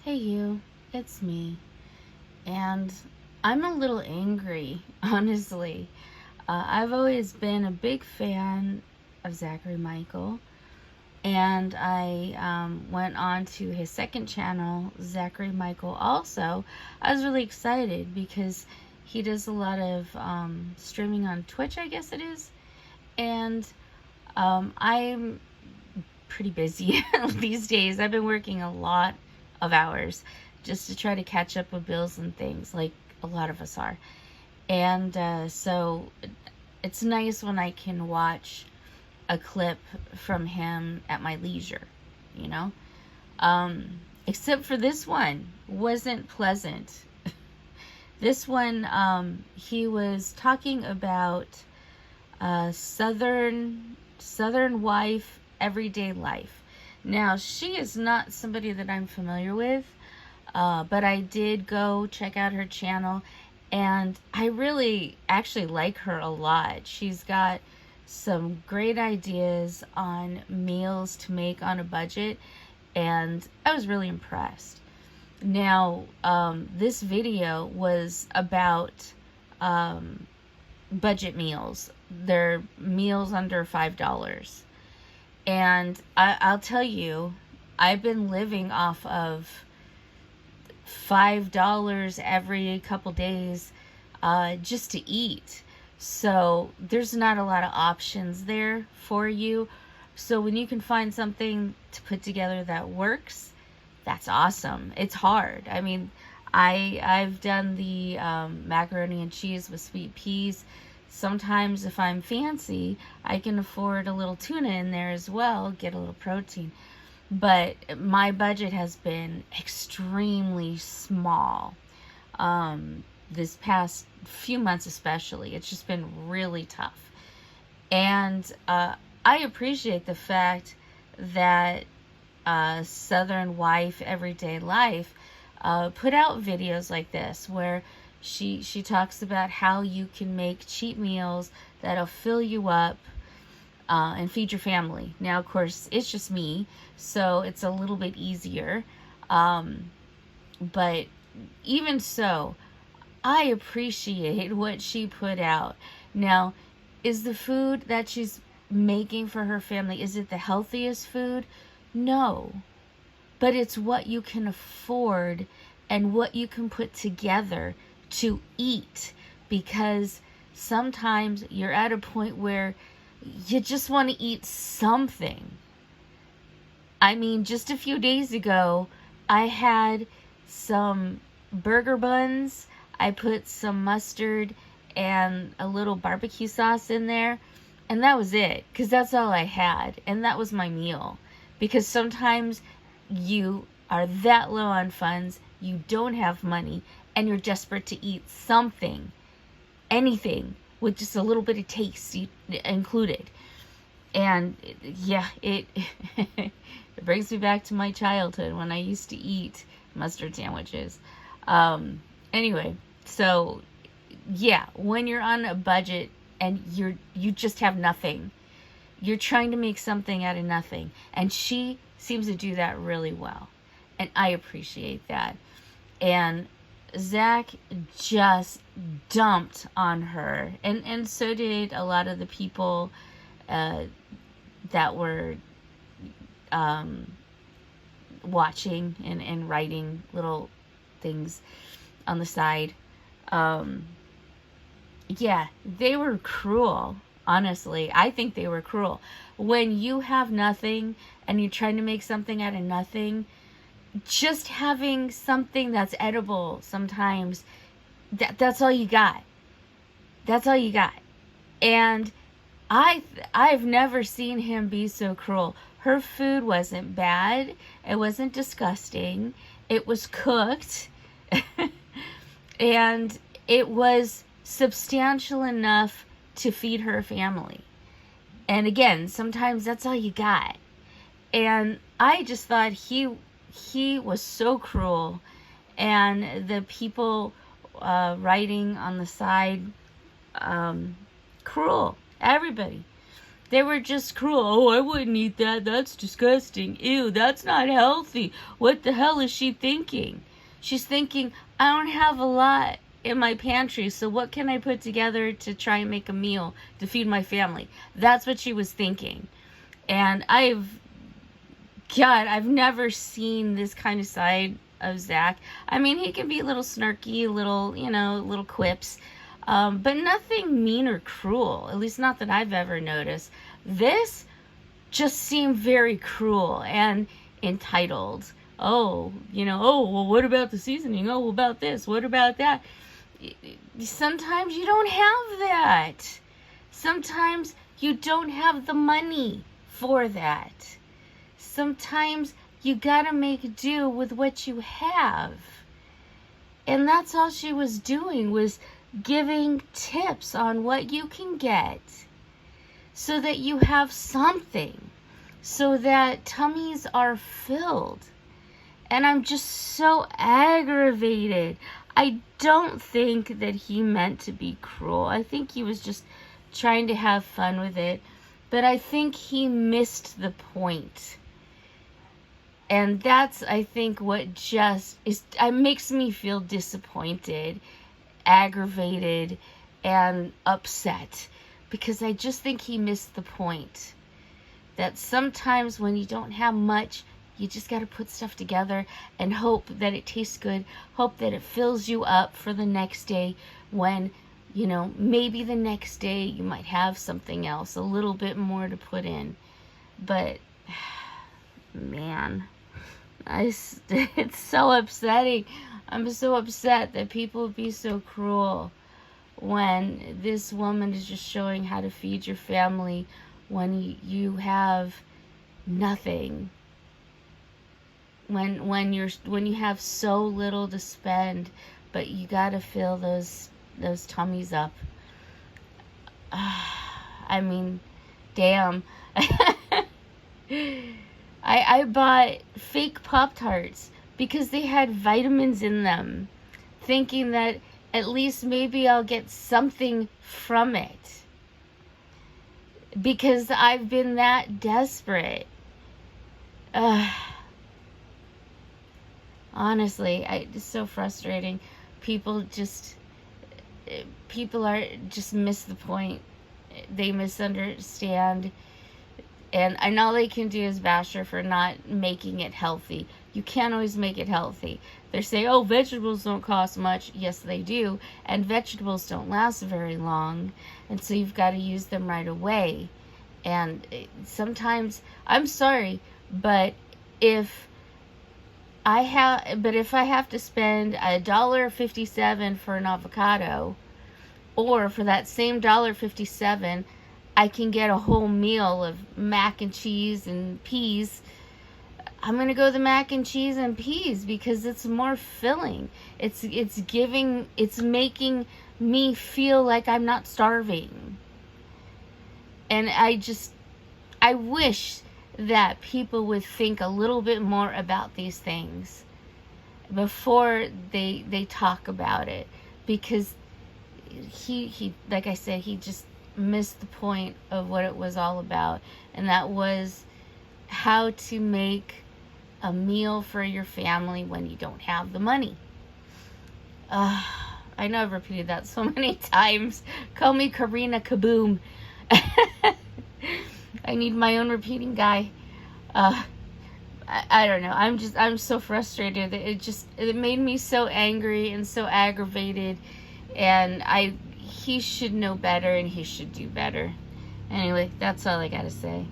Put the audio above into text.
Hey you, it's me. And I'm a little angry, honestly. I've always been a big fan of Zachary Michael, and I went on to his second channel, Zachary Michael, also. I was really excited because he does a lot of streaming on Twitch, I guess it is. And I'm pretty busy these days. I've been working a lot of hours just to try to catch up with bills and things, like a lot of us are. And so it's nice when I can watch a clip from him at my leisure, you know? Except for this one, wasn't pleasant. This one, he was talking about Southern wife, everyday life. Now, she is not somebody that I'm familiar with, but I did go check out her channel, and I really actually like her a lot. She's got some great ideas on meals to make on a budget, and I was really impressed. Now, this video was about budget meals. They're meals under $5. And I'll tell you, I've been living off of $5 every couple days just to eat. So there's not a lot of options there for you. So when you can find something to put together that works, that's awesome. It's hard. I mean, I've done the macaroni and cheese with sweet peas. Sometimes if I'm fancy, I can afford a little tuna in there as well, get a little protein. But my budget has been extremely small. This past few months especially, it's just been really tough. And I appreciate the fact that Southern Wife Everyday Life put out videos like this where she talks about how you can make cheap meals that'll fill you up and feed your family. Now, of course, it's just me, so it's a little bit easier. But even so, I appreciate what she put out. Now, is the food that she's making for her family, is it the healthiest food? No. But it's what you can afford and what you can put together to eat, because sometimes you're at a point where you just want to eat something. I mean, just a few days ago, I had some burger buns. I put some mustard and a little barbecue sauce in there, and that was it, because that's all I had, and that was my meal. Because sometimes you are that low on funds, you don't have money, and you're desperate to eat something, anything, with just a little bit of taste included. And yeah, it it brings me back to my childhood when I used to eat mustard sandwiches. Anyway, so yeah, when you're on a budget and you just have nothing, you're trying to make something out of nothing, and she seems to do that really well, and I appreciate that. And Zach just dumped on her, and so did a lot of the people that were watching and writing little things on the side. Yeah, they were cruel. Honestly, I think they were cruel. When you have nothing and you're trying to make something out of nothing, just having something that's edible sometimes, that's all you got. That's all you got. And I've never seen him be so cruel. Her food wasn't bad. It wasn't disgusting. It was cooked. And it was substantial enough to feed her family. And again, sometimes that's all you got. And I just thought he was so cruel. And the people writing on the side, cruel. Everybody. They were just cruel. Oh, I wouldn't eat that. That's disgusting. Ew, that's not healthy. What the hell is she thinking? She's thinking, I don't have a lot in my pantry, so what can I put together to try and make a meal to feed my family? That's what she was thinking. And I've never seen this kind of side of Zach. I mean, he can be a little snarky, little quips, but nothing mean or cruel, at least not that I've ever noticed. This just seemed very cruel and entitled. Oh, well, what about the seasoning? Oh, what about this? What about that? Sometimes you don't have that. Sometimes you don't have the money for that. Sometimes you gotta make do with what you have. And that's all she was doing, was giving tips on what you can get so that you have something, so that tummies are filled. And I'm just so aggravated. I don't think that he meant to be cruel. I think he was just trying to have fun with it. But I think he missed the point. And that's, I think, what just makes me feel disappointed, aggravated, and upset. Because I just think he missed the point. That sometimes when you don't have much, you just got to put stuff together and hope that it tastes good. Hope that it fills you up for the next day when, maybe the next day you might have something else, a little bit more to put in. But, man, it's so upsetting. I'm so upset that people would be so cruel when this woman is just showing how to feed your family when you have nothing. When you have so little to spend, but you gotta fill those tummies up. I mean, damn. I bought fake Pop-Tarts because they had vitamins in them, thinking that at least maybe I'll get something from it. Because I've been that desperate. Honestly, it's so frustrating. People are just miss the point. They misunderstand. And all they can do is bash her for not making it healthy. You can't always make it healthy. They say, oh, vegetables don't cost much. Yes, they do. And vegetables don't last very long. And so you've got to use them right away. And sometimes, I'm sorry, but if I have to spend $1.57 for an avocado, or for that same $1.57, I can get a whole meal of mac and cheese and peas, I'm gonna go the mac and cheese and peas because it's more filling. It's making me feel like I'm not starving. And I wish that people would think a little bit more about these things before they talk about it, because he like I said, he just missed the point of what it was all about, and that was how to make a meal for your family when you don't have the money. I know I've repeated that so many times. Call me Karina Kaboom. I need my own repeating guy. I don't know. I'm so frustrated. It made me so angry and so aggravated, and he should know better and he should do better. Anyway, that's all I gotta say.